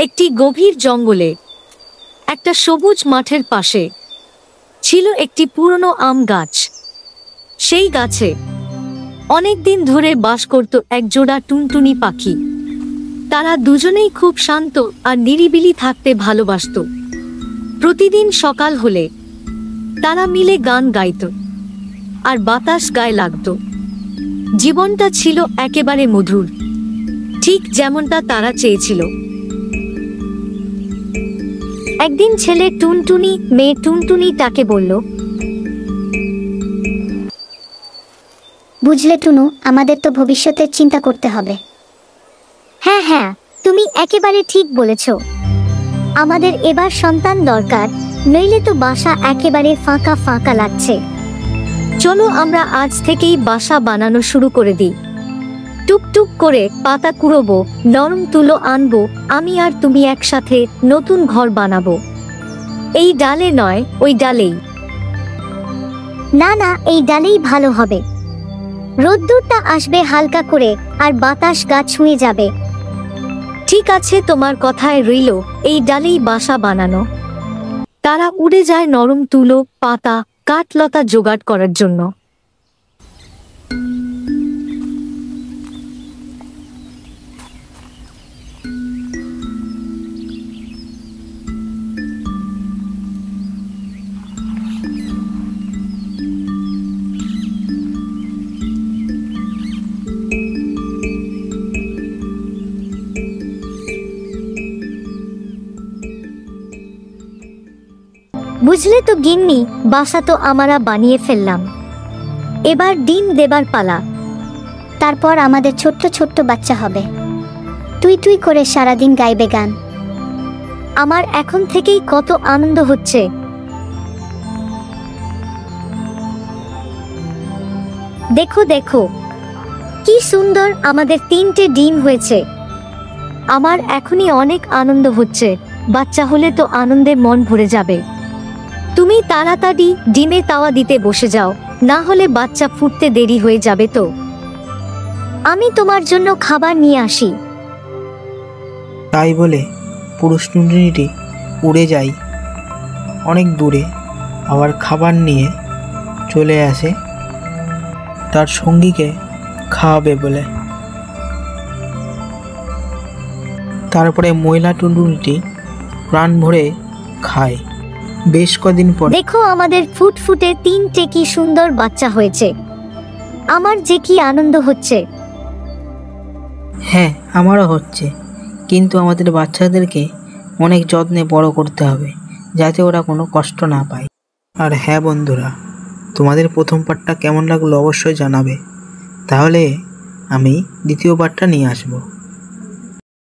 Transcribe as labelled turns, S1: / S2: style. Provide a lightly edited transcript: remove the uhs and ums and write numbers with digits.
S1: একটি গভীর জঙ্গলে একটা সবুজ মাঠের পাশে ছিল একটি পুরনো আম গাছ। সেই গাছে অনেক দিন ধরে বাস করত একজোড়া টুনটুনি পাখি। তারা দুজনেই খুব শান্ত আর নিরিবিলি থাকতে ভালোবাসত। প্রতিদিন সকাল হলে তারা মিলে গান গাইত আর বাতাস গায়ে লাগত। জীবনটা ছিল একেবারে মধুর, ঠিক যেমনটা তারা চেয়েছিল। একদিন ছেলে টুনটুনি মেয়ে টুনটুনি তাকে বলল,
S2: বুঝলে টুনু, আমাদের তো ভবিষ্যতের চিন্তা করতে হবে।
S3: হ্যাঁ হ্যাঁ, তুমি একেবারে ঠিক বলেছ। আমাদের এবার সন্তান দরকার, নইলে তো বাসা একেবারে ফাঁকা ফাঁকা লাগছে।
S1: চলো আমরা আজ থেকেই বাসা বানানো শুরু করে দিই। টুকটুক করে পাতা কুড়োবো, নরম তুলো আনবো, আমি আর তুমি একসাথে নতুন ঘর বানাবো। এই ডালে নয়, ওই ডালেই।
S3: না না, এই ডালেই ভালো হবে। রোদ্দুরটা আসবে হালকা করে আর বাতাস গা ছুঁয়ে যাবে।
S1: ঠিক আছে, তোমার কথায় রইল, এই ডালেই বাসা বানানো। তারা উড়ে যায় নরম তুলো, পাতা, কাঠলতা জোগাড় করার জন্য।
S3: বুঝলে তো গিন্নি, বাসা তো আমরা বানিয়ে ফেললাম। এবার ডিম দেবার পালা।
S2: তারপর আমাদের ছোট্ট ছোট্ট বাচ্চা হবে, তুই তুই করে সারাদিন গাইবে গান।
S3: আমার এখন থেকেই কত আনন্দ হচ্ছে। দেখো দেখো, কি সুন্দর আমাদের 3টে ডিম হয়েছে।
S1: আমার এখনই অনেক আনন্দ হচ্ছে। বাচ্চা হলে তো আনন্দে মন ভরে যাবে। তুমি তাড়াতাড়ি ডিমে তাওয়া দিতে বসে যাও, না হলে বাচ্চা ফুটতে দেরি হয়ে যাবে তো।
S3: আমি তোমার জন্য খাবার নিয়ে আসি।
S4: তাই বলে পুরুষ টুনটুনিটি উড়ে যায় অনেক দূরে, আবার খাবার নিয়ে চলে আসে তার সঙ্গীকে খাওয়াবে বলে। তারপরে মহিলা টুনটুনিটি প্রাণ ভরে খায়। বেশ কদিন পর
S3: দেখো, আমাদের ফুটফুটে 3টে কি সুন্দর বাচ্চা হয়েছে। আমার যে কি আনন্দ হচ্ছে।
S4: হ্যাঁ, আমারও হচ্ছে, কিন্তু আমাদের বাচ্চাদেরকে অনেক যত্নে বড় করতে হবে, যাতে ওরা কোনো কষ্ট না পায়। আর হ্যাঁ বন্ধুরা, তোমাদের প্রথম পার্টটা কেমন লাগলো অবশ্যই জানাবে। তাহলে আমি দ্বিতীয় পার্টটা নিয়ে আসবো।